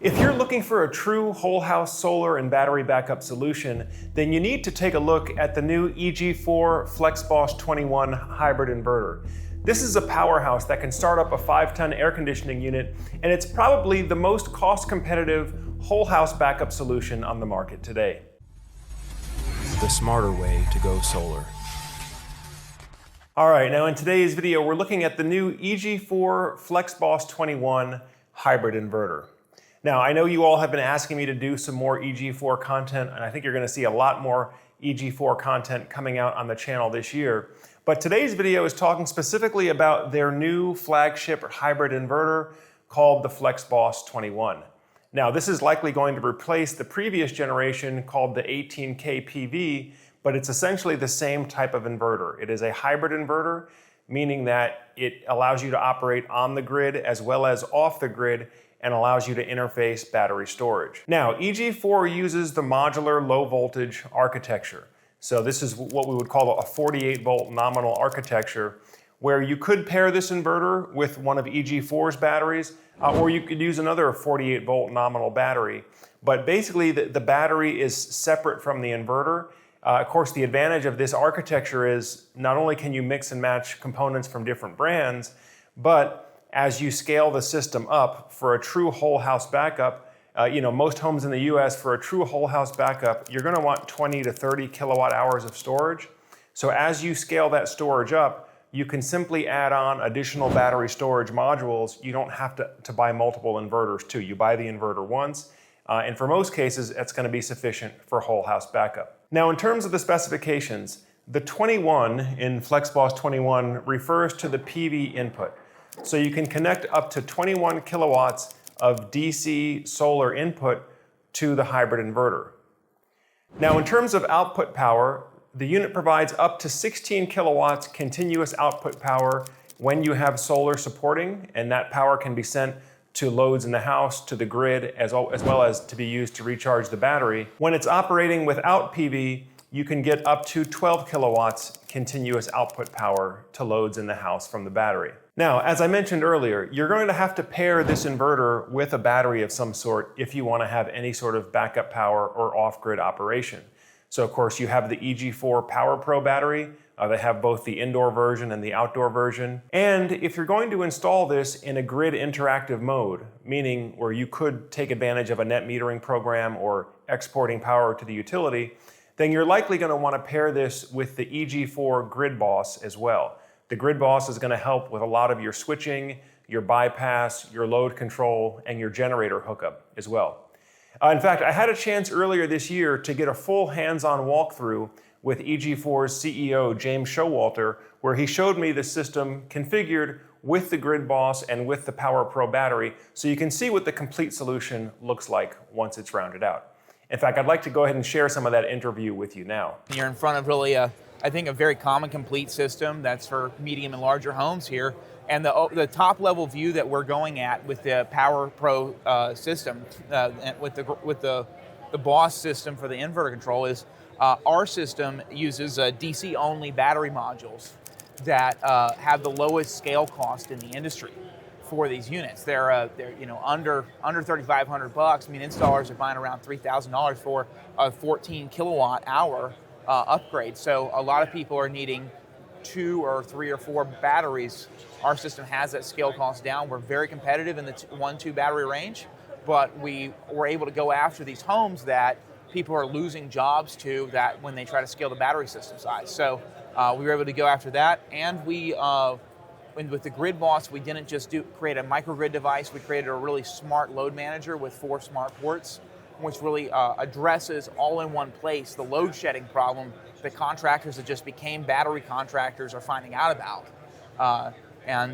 If you're looking for a true whole house solar and battery backup solution, then you need to take a look at the new EG4 FlexBoss21 hybrid inverter. This is a powerhouse that can start up a 5-ton air conditioning unit, and it's probably the most cost-competitive whole house backup solution on the market today. The smarter way to go solar. All right, now in today's video, we're looking at the new EG4 FlexBoss21 hybrid inverter. Now, I know you all have been asking me to do some more EG4 content, and I think you're going to see a lot more EG4 content coming out on the channel this year. But today's video is talking specifically about their new flagship hybrid inverter called the FlexBoss21. Now, this is likely going to replace the previous generation called the 18K PV, but it's essentially the same type of inverter. It is a hybrid inverter, meaning that it allows you to operate on the grid as well as off the grid, and allows you to interface battery storage. Now, EG4 uses the modular low voltage architecture. So this is what we would call a 48 volt nominal architecture, where you could pair this inverter with one of EG4's batteries, or you could use another 48 volt nominal battery. But basically the battery is separate from the inverter. Of course, the advantage of this architecture is not only can you mix and match components from different brands, but as you scale the system up for a true whole house backup, most homes in the US, for a true whole house backup, you're gonna want 20 to 30 kilowatt hours of storage. So as you scale that storage up, you can simply add on additional battery storage modules. You don't have to buy multiple inverters too. You buy the inverter once, and for most cases, that's gonna be sufficient for whole house backup. Now, in terms of the specifications, the 21 in FlexBoss21 refers to the PV input. So you can connect up to 21 kilowatts of DC solar input to the hybrid inverter. Now, in terms of output power, the unit provides up to 16 kilowatts continuous output power when you have solar supporting, and that power can be sent to loads in the house, to the grid, as well as to be used to recharge the battery. When it's operating without PV, you can get up to 12 kilowatts continuous output power to loads in the house from the battery. Now, as I mentioned earlier, you're going to have to pair this inverter with a battery of some sort if you want to have any sort of backup power or off-grid operation. So of course you have the EG4 Power Pro battery. They have both the indoor version and the outdoor version. And if you're going to install this in a grid interactive mode, meaning where you could take advantage of a net metering program or exporting power to the utility, then you're likely going to want to pair this with the EG4 GridBoss as well. The GridBoss is going to help with a lot of your switching, your bypass, your load control, and your generator hookup as well. In fact, I had a chance earlier this year to get a full hands-on walkthrough with EG4's CEO James Showalter, where he showed me the system configured with the GridBoss and with the Power Pro battery, so you can see what the complete solution looks like once it's rounded out. In fact, I'd like to go ahead and share some of that interview with you now. You're in front of really, I think, a very common complete system that's for medium and larger homes here. And the top level view that we're going at with the Power Pro system, with the Boss system for the inverter control is our system uses DC only battery modules that have the lowest scale cost in the industry for these units. They're under $3,500. I mean, installers are buying around $3,000 for a 14 kilowatt hour upgrade. So a lot of people are needing 2 or 3 or 4 batteries. Our system has that scale cost down. We're very competitive in the 1-2 battery range, but we were able to go after these homes that people are losing jobs to that when they try to scale the battery system size. So we were able to go after that, and we with the GridBoss, we didn't just create a microgrid device. We created a really smart load manager with 4 smart ports, which really addresses all in one place the load shedding problem that contractors that just became battery contractors are finding out about.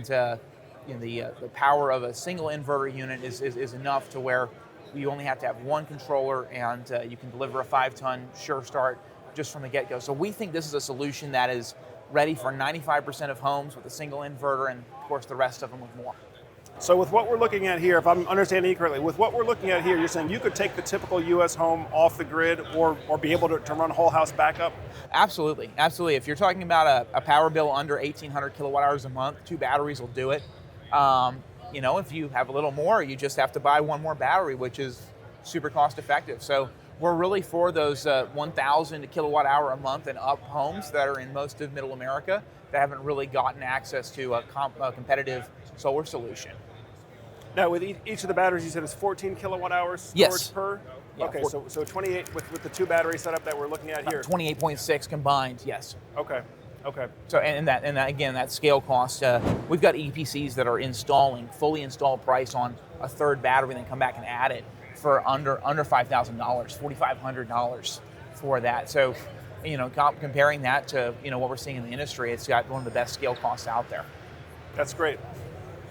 The power of a single inverter unit is enough to where you only have to have one controller, and you can deliver a 5-ton sure start just from the get-go. So we think this is a solution that is ready for 95% of homes with a single inverter, and of course the rest of them with more. So with what we're looking at here, if I'm understanding you correctly, with what we're looking at here, you're saying you could take the typical US home off the grid or be able to run whole house backup? Absolutely, absolutely. If you're talking about a power bill under 1,800 kilowatt hours a month, 2 batteries will do it. if you have a little more, you just have to buy one more battery, which is super cost effective. So we're really for those 1,000 kilowatt hour a month and up homes that are in most of Middle America that haven't really gotten access to a competitive solar solution. Now, with each of the batteries, you said it's 14 kilowatt hours storage Yes. per? Yeah, okay, so 28 with the two battery setup that we're looking at here. 28.6 combined, yes. Okay. So and that again, that scale cost, we've got EPCs that are installing fully installed price on a third battery and then come back and add it for under $5,000, $4,500 for that. So, comparing that to what we're seeing in the industry, it's got one of the best scale costs out there. That's great.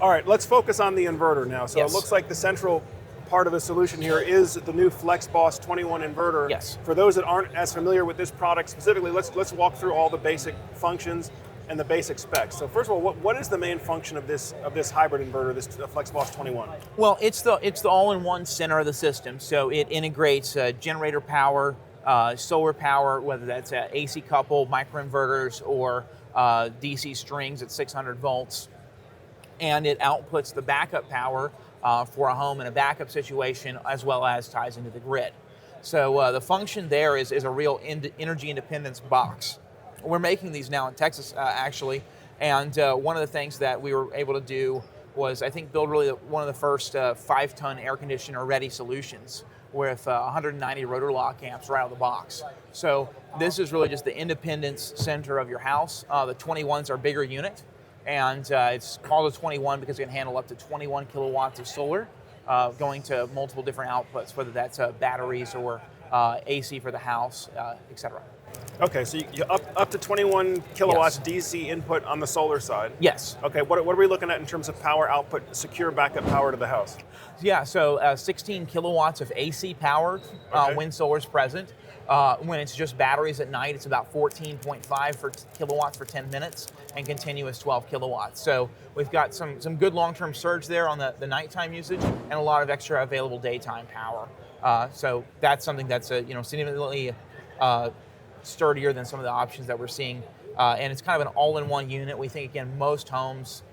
All right, let's focus on the inverter now. So Yes. It looks like the central part of the solution here is the new FlexBoss21 inverter. Yes. For those that aren't as familiar with this product specifically, let's walk through all the basic functions and the basic specs. So first of all, what is the main function of this hybrid inverter, this FlexBoss21? Well, it's the all-in-one center of the system. So it integrates generator power, solar power, whether that's AC coupled microinverters or DC strings at 600 volts, and it outputs the backup power for a home in a backup situation, as well as ties into the grid. So the function there is a real energy independence box. We're making these now in Texas, actually, and one of the things that we were able to do was, I think, build really one of the first 5-ton air conditioner ready solutions with 190 rotor lock amps right out of the box. So this is really just the independence center of your house. The 21s are a bigger unit, and it's called a 21 because it can handle up to 21 kilowatts of solar, going to multiple different outputs, whether that's batteries or AC for the house, etc. Okay, so you up to 21 kilowatts Yes. DC input on the solar side. Yes. Okay, what are we looking at in terms of power output, secure backup power to the house? Yeah, so 16 kilowatts of AC power Okay. when solar's present. When it's just batteries at night, it's about 14.5 kilowatts for 10 minutes and continuous 12 kilowatts. So we've got some good long-term surge there on the nighttime usage and a lot of extra available daytime power. So that's something that's significantly sturdier than some of the options that we're seeing. And it's kind of an all-in-one unit. We think, again, most homes,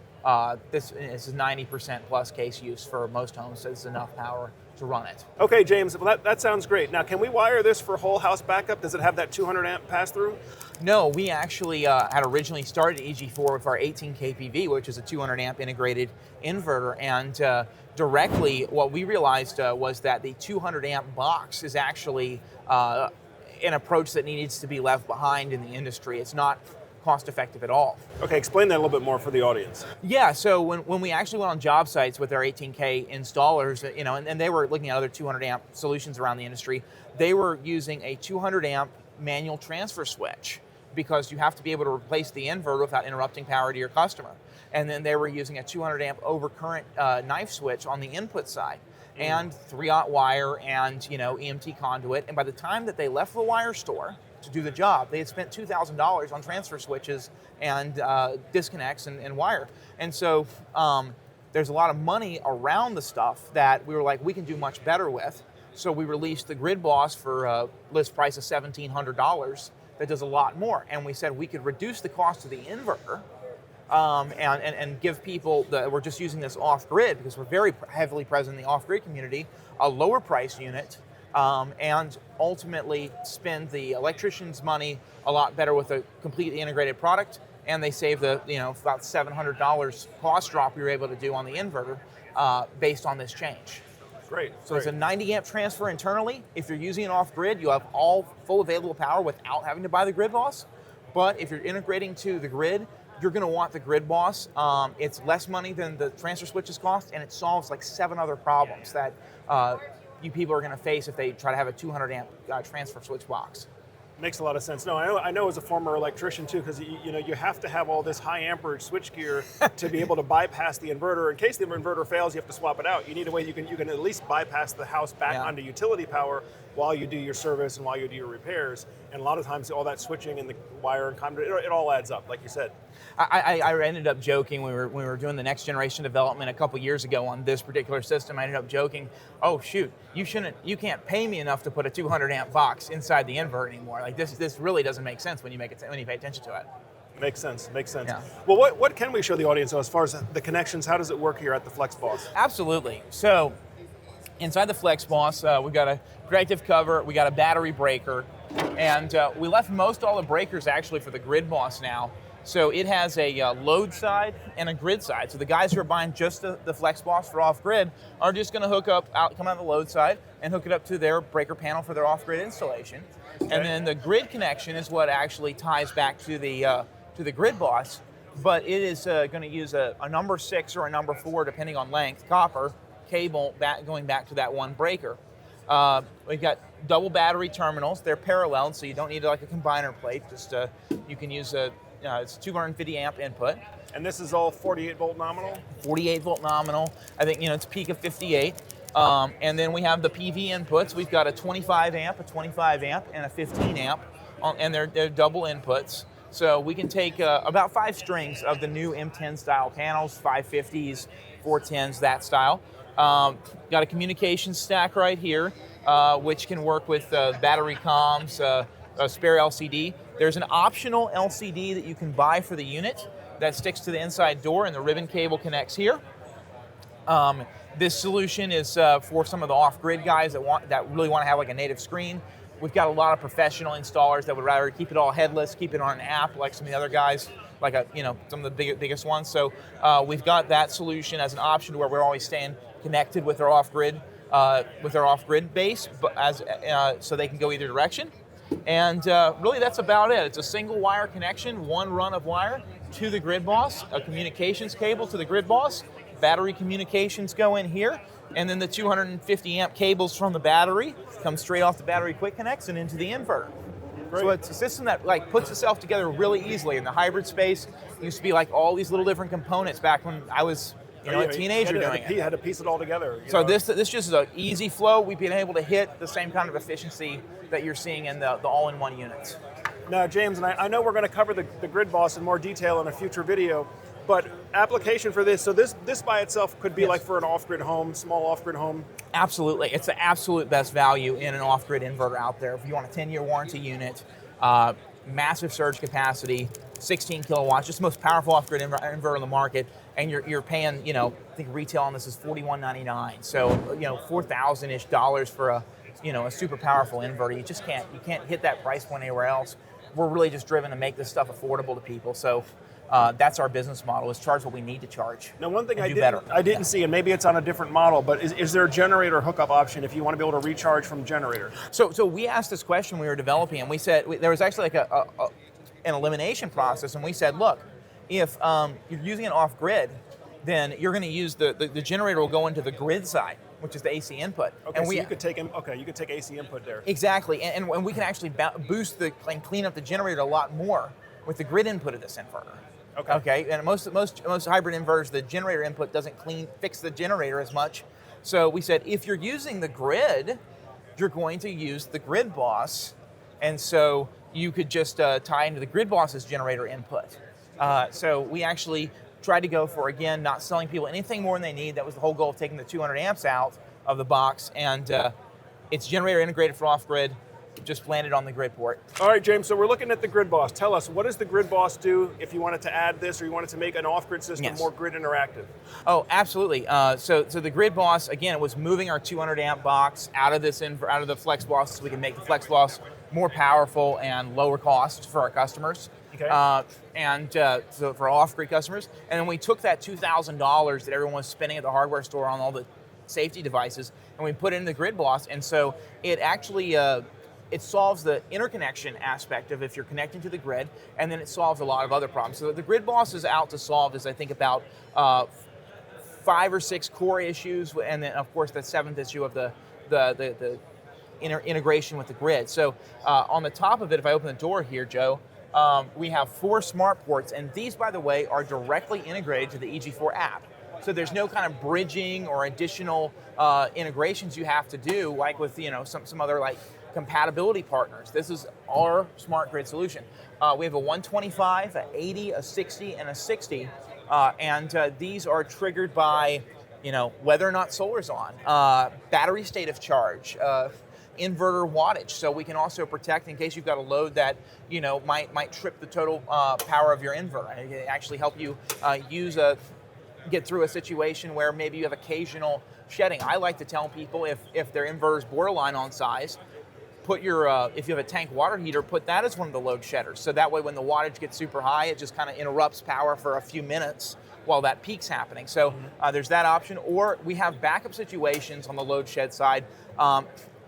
this is 90% plus case use for most homes, so it's enough power to run it. Okay, James, well, that sounds great. Now, can we wire this for whole house backup? Does it have that 200 amp pass through? No, we actually had originally started EG4 with our 18 kPV, which is a 200 amp integrated inverter, and directly what we realized was that the 200 amp box is actually an approach that needs to be left behind in the industry. It's not cost effective at all. Okay, explain that a little bit more for the audience. Yeah, so when we actually went on job sites with our 18K installers, and they were looking at other 200 amp solutions around the industry, they were using a 200 amp manual transfer switch because you have to be able to replace the inverter without interrupting power to your customer. And then they were using a 200 amp overcurrent knife switch on the input side, and 3-aught wire and EMT conduit. And by the time that they left the wire store to do the job, they had spent $2,000 on transfer switches and disconnects and wire. And so there's a lot of money around the stuff that we were like, we can do much better with. So we released the GridBoss for a list price of $1,700 that does a lot more. And we said we could reduce the cost of the inverter and give people that we're just using this off-grid, because we're very heavily present in the off-grid community, a lower price unit, and ultimately spend the electrician's money a lot better with a completely integrated product, and they save the about $700 cost drop we were able to do on the inverter based on this change. Great. So it's a 90 amp transfer internally. If you're using it off-grid, you have all full available power without having to buy the GridBoss. But if you're integrating to the grid, you're going to want the GridBoss. It's less money than the transfer switches cost, and it solves like 7 other problems that you people are going to face if they try to have a 200 amp transfer switch box. Makes a lot of sense. No, I know as a former electrician too, because you have to have all this high amperage switchgear to be able to bypass the inverter. In case the inverter fails, you have to swap it out. You need a way you can at least bypass the house back onto utility power while you do your service and while you do your repairs. And a lot of times, all that switching and the wire and conduit, it all adds up, like you said. I ended up joking when we were doing the next generation development a couple years ago on this particular system. I ended up joking, oh shoot, you can't pay me enough to put a 200 amp box inside the inverter anymore. Like this really doesn't make sense when you pay attention to it. Makes sense, makes sense. Yeah. Well, what can we show the audience though, as far as the connections? How does it work here at the FlexBoss? Absolutely. So inside the FlexBoss, we've got a protective cover, we got a battery breaker, and we left most all the breakers actually for the GridBoss now. So it has a load side and a grid side. So the guys who are buying just the FlexBoss for off-grid are just going to come out the load side and hook it up to their breaker panel for their off-grid installation. Okay. And then the grid connection is what actually ties back to the GridBoss, but it is going to use a number 6 or a number 4, depending on length, copper cable going back to that one breaker. We've got double battery terminals. They're parallel, so you don't need like a combiner plate. Just you can use it's 250 amp input. And this is all 48 volt nominal? 48 volt nominal. I think it's a peak of 58. And then we have the PV inputs. We've got a 25 amp, a 25 amp, and a 15 amp, and they're double inputs. So we can take about 5 strings of the new M10 style panels, 550s, 410s, that style. Got a communication stack right here, which can work with battery comms, a spare LCD. There's an optional LCD that you can buy for the unit that sticks to the inside door, and the ribbon cable connects here. This solution is for some of the off-grid guys that really want to have like a native screen. We've got a lot of professional installers that would rather keep it all headless, keep it on an app like some of the other guys, like some of the biggest ones. So we've got that solution as an option where we're always staying connected with our off-grid base, but so they can go either direction. And really that's about it. It's a single wire connection, one run of wire to the GridBoss, a communications cable to the GridBoss, battery communications go in here, and then the 250 amp cables from the battery come straight off the battery quick connects and into the inverter. Great. So it's a system that puts itself together really easily. In the hybrid space, it used to be like all these little different components back when I was a teenager doing it. He had to piece it all together. So this just is an easy flow. We've been able to hit the same kind of efficiency that you're seeing in the all-in-one units. Now, James, and I know we're going to cover the GridBoss in more detail in a future video, but application for this, so this by itself could be like for an off-grid home, small off-grid home? Absolutely. It's the absolute best value in an off-grid inverter out there. If you want a 10-year warranty unit, massive surge capacity, 16 kilowatts, just the most powerful off-grid inverter on the market, and you're paying, I think retail on this is $41.99. So, $4,000-ish for a super powerful inverter. You can't hit that price point anywhere else. We're really just driven to make this stuff affordable to people. So that's our business model, is charge what we need to charge. Now, one thing I didn't see, and maybe it's on a different model, but is there a generator hookup option if you want to be able to recharge from generator? So we asked this question when we were developing, and we said, there was actually like an elimination process, and we said, look, if you're using it off-grid, then you're going to use the generator will go into the grid side, which is the AC input. Okay, and so you could take AC input there. Exactly, and we can actually boost and clean up the generator a lot more with the grid input of this inverter. Okay, and most hybrid inverters, the generator input doesn't fix the generator as much. So we said, if you're using the grid, you're going to use the GridBoss, and so you could just tie into the GridBoss's generator input. So we actually tried to go for, again, not selling people anything more than they need. That was the whole goal of taking the 200 amps out of the box, and it's generator integrated for off-grid, just landed on the grid port. All right, James, so we're looking at the GridBoss. Tell us, what does the GridBoss do if you wanted to add this or you wanted to make an off-grid system more grid interactive? Oh, absolutely. So the GridBoss, again, it was moving our 200 amp box out of the FlexBoss so we can make the FlexBoss more powerful and lower cost for our customers. Okay. So for off-grid customers. And then we took that $2,000 that everyone was spending at the hardware store on all the safety devices, and we put it in the GridBoss. And so it actually it solves the interconnection aspect of if you're connecting to the grid, and then it solves a lot of other problems. So the GridBoss is out to solve is, I think, about 5 or 6 core issues, and then of course the 7th issue of the integration with the grid. So on the top of it, if I open the door here, Joe, we have 4 smart ports, and these, by the way, are directly integrated to the EG4 app. So there's no kind of bridging or additional integrations you have to do, like with some other like compatibility partners. This is our smart grid solution. We have a 125, a 80, a 60, and a 60, and these are triggered by whether or not solar's on, battery state of charge, inverter wattage, so we can also protect in case you've got a load that might trip the total power of your inverter. And it can actually help you get through a situation where maybe you have occasional shedding. I like to tell people if their inverter is borderline on size, put your if you have a tank water heater, put that as one of the load shedders. So that way, when the wattage gets super high, it just kind of interrupts power for a few minutes while that peak's happening. So there's that option. Or we have backup situations on the load shed side.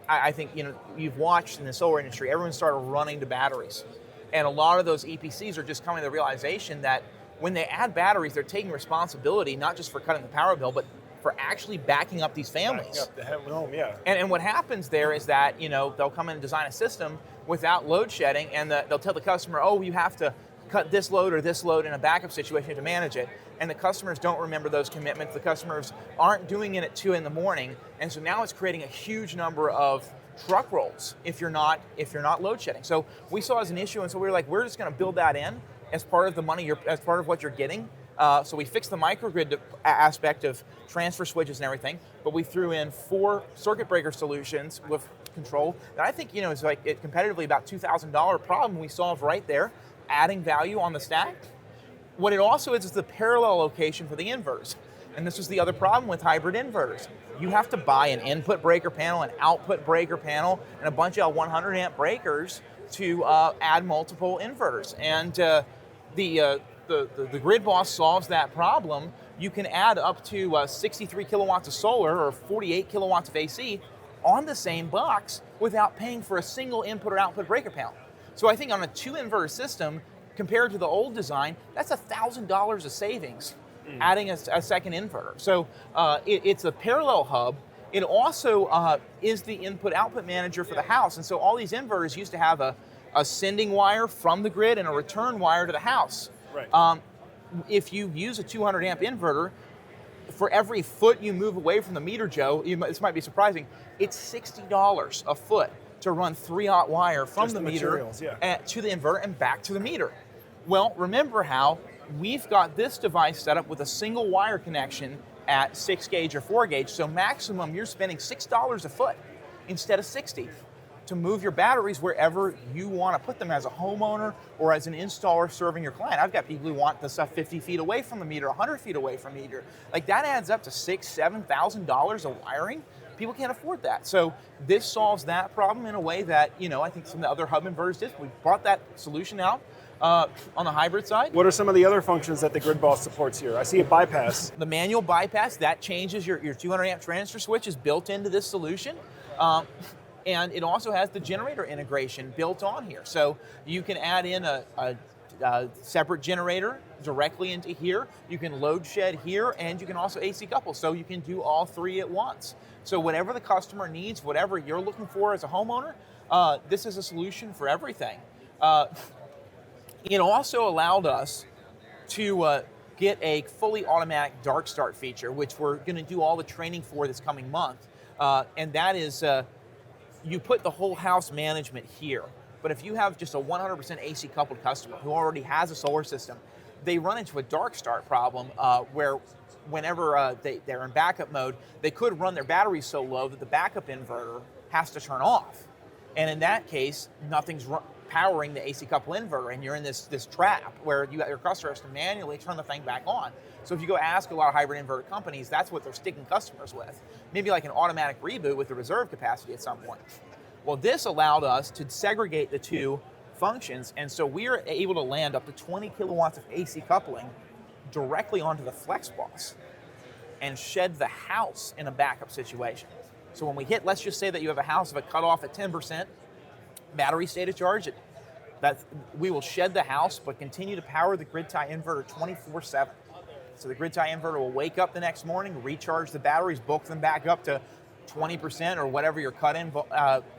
I think you've watched in the solar industry, everyone started running to batteries, and a lot of those EPCs are just coming to the realization that when they add batteries, they're taking responsibility not just for cutting the power bill, but for actually backing up these families. Backing up the home, yeah. And what happens there is that they'll come in and design a system without load shedding, and they'll tell the customer, oh, you have to cut this load or this load in a backup situation to manage it. And the customers don't remember those commitments. The customers aren't doing it at 2 in the morning, and so now it's creating a huge number of truck rolls if you're not load shedding. So we saw it as an issue, and so we were like, we're just going to build that in as part of the money, as part of what you're getting. So we fixed the microgrid aspect of transfer switches and everything, but we threw in 4 circuit breaker solutions with control that I think is like competitively about $2,000 problem we solved right there, adding value on the stack. What it also is the parallel location for the inverters. And this was the other problem with hybrid inverters. You have to buy an input breaker panel, an output breaker panel, and a bunch of 100 amp breakers to add multiple inverters. And the GridBoss solves that problem. You can add up to 63 kilowatts of solar or 48 kilowatts of AC on the same box without paying for a single input or output breaker panel. So I think on a 2 inverter system, compared to the old design, that's $1,000 of savings, adding a second inverter. So it's a parallel hub. It also is the input-output manager for the house. And so all these inverters used to have a sending wire from the grid and a return wire to the house. Right. If you use a 200 amp inverter, for every foot you move away from the meter, Joe, this might be surprising, it's $60 a foot to run 3-aught wire from Just the the meter materials, yeah. to the inverter and back to the meter. Well, remember how we've got this device set up with a single wire connection at 6 gauge or 4 gauge, so maximum you're spending $6 a foot instead of $60 to move your batteries wherever you want to put them as a homeowner or as an installer serving your client. I've got people who want the stuff 50 feet away from the meter, 100 feet away from the meter. Like that adds up to $6,000, $7,000 of wiring. People can't afford that. So this solves that problem in a way that, I think some of the other hub inverters did. We brought that solution out on the hybrid side. What are some of the other functions that the GridBoss supports here? I see a bypass. The manual bypass, that changes your 200 amp transfer switch is built into this solution. And it also has the generator integration built on here. So you can add in a separate generator directly into here. You can load shed here, and you can also AC couple. So you can do all 3 at once. So whatever the customer needs, whatever you're looking for as a homeowner, this is a solution for everything. It also allowed us to get a fully automatic dark start feature, which we're going to do all the training for this coming month. And that is, you put the whole house management here. But if you have just a 100% AC coupled customer who already has a solar system, they run into a dark start problem where whenever they're in backup mode, they could run their batteries so low that the backup inverter has to turn off. And in that case, nothing's powering the AC coupled inverter, and you're in this trap where your customer has to manually turn the thing back on. So if you go ask a lot of hybrid inverter companies, that's what they're sticking customers with. Maybe like an automatic reboot with the reserve capacity at some point. Well, this allowed us to segregate the 2 functions, and so we are able to land up to 20 kilowatts of AC coupling directly onto the FlexBoss and shed the house in a backup situation. So when we hit, let's just say that you have a house of a cutoff at 10% battery state of charge, we will shed the house but continue to power the grid tie inverter 24/7. So the grid tie inverter will wake up the next morning, recharge the batteries, bulk them back up to 20% or whatever your cut-in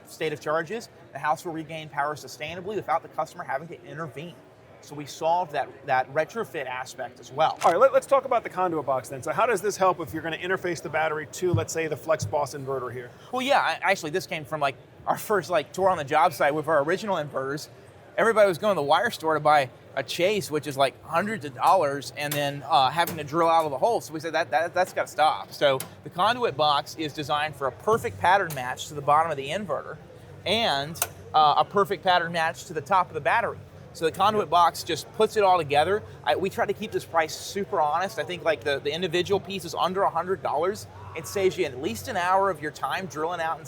state of charge is. The house will regain power sustainably without the customer having to intervene. So we solved that retrofit aspect as well. All right, let's talk about the conduit box then. So how does this help if you're going to interface the battery to, let's say, the FlexBoss inverter here? Well, yeah, actually this came from our first tour on the job site with our original inverters. Everybody was going to the wire store to buy a chase, which is like hundreds of dollars, and then having to drill out of the hole. So we said that's got to stop. So the conduit box is designed for a perfect pattern match to the bottom of the inverter, and a perfect pattern match to the top of the battery. So the conduit box just puts it all together. We try to keep this price super honest. I think like the individual piece is under $100. It saves you at least an hour of your time drilling out and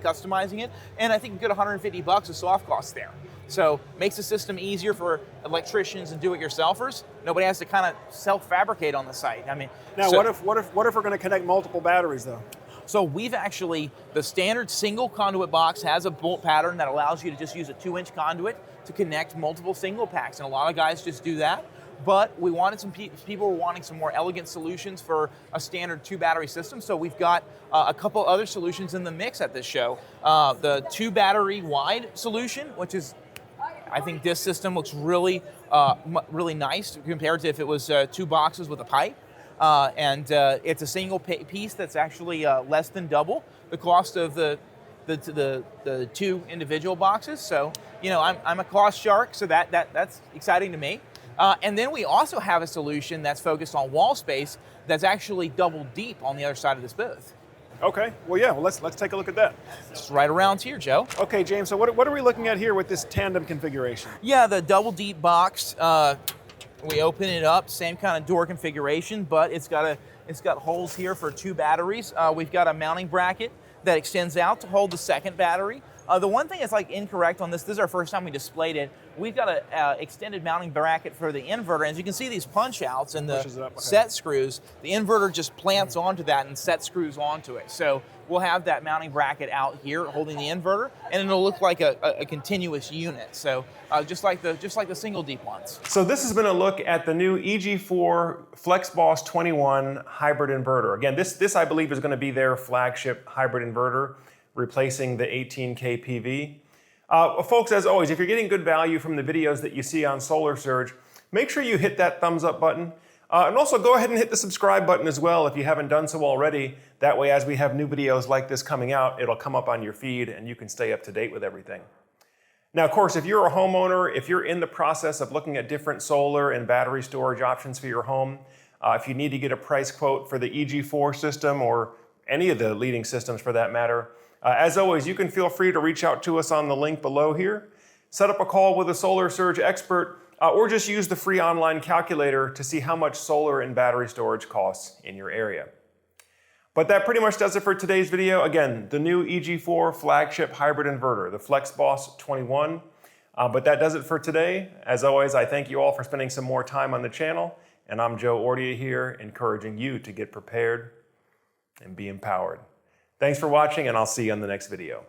customizing it. And I think a good $150 of soft costs there. So makes the system easier for electricians and do-it-yourselfers. Nobody has to kind of self-fabricate on the site. I mean, now so, what if we're going to connect multiple batteries though? So we've actually, the standard single conduit box has a bolt pattern that allows you to just use a 2-inch conduit to connect multiple single packs, and a lot of guys just do that. But we wanted some people were wanting some more elegant solutions for a standard 2-battery system, so we've got a couple other solutions in the mix at this show. The 2-battery wide solution, which is, I think this system looks really, really nice compared to if it was 2 boxes with a pipe. And it's a single piece that's actually less than double the cost of the 2 individual boxes. So, you know, I'm a cost shark, so that's exciting to me. And then we also have a solution that's focused on wall space that's actually double deep on the other side of this booth. Okay, well yeah, let's take a look at that. It's right around here, Joe. Okay, James, so what are we looking at here with this tandem configuration? Yeah, the double deep box. We open it up, same kind of door configuration, but it's got holes here for 2 batteries. We've got a mounting bracket that extends out to hold the second battery. The one thing that's like incorrect on this is our first time we displayed it. We've got an extended mounting bracket for the inverter. As you can see, these punch outs and the set screws, the inverter just plants onto that and set screws onto it. So we'll have that mounting bracket out here holding the inverter, and it'll look like a continuous unit. So just like the single deep ones. So this has been a look at the new EG4 FlexBoss21 hybrid inverter. Again, this I believe is going to be their flagship hybrid inverter, replacing the 18K PV. Folks, as always, if you're getting good value from the videos that you see on Solar Surge, make sure you hit that thumbs up button. And also go ahead and hit the subscribe button as well if you haven't done so already. That way, as we have new videos like this coming out, it'll come up on your feed and you can stay up to date with everything. Now, of course, if you're a homeowner, if you're in the process of looking at different solar and battery storage options for your home, if you need to get a price quote for the EG4 system or any of the leading systems for that matter, as always, you can feel free to reach out to us on the link below here, set up a call with a Solar Surge expert, or just use the free online calculator to see how much solar and battery storage costs in your area. But that pretty much does it for today's video. Again, the new EG4 flagship hybrid inverter, the FlexBoss21. But that does it for today. As always, I thank you all for spending some more time on the channel, and I'm Joe Ordia here, encouraging you to get prepared and be empowered. Thanks for watching, and I'll see you on the next video.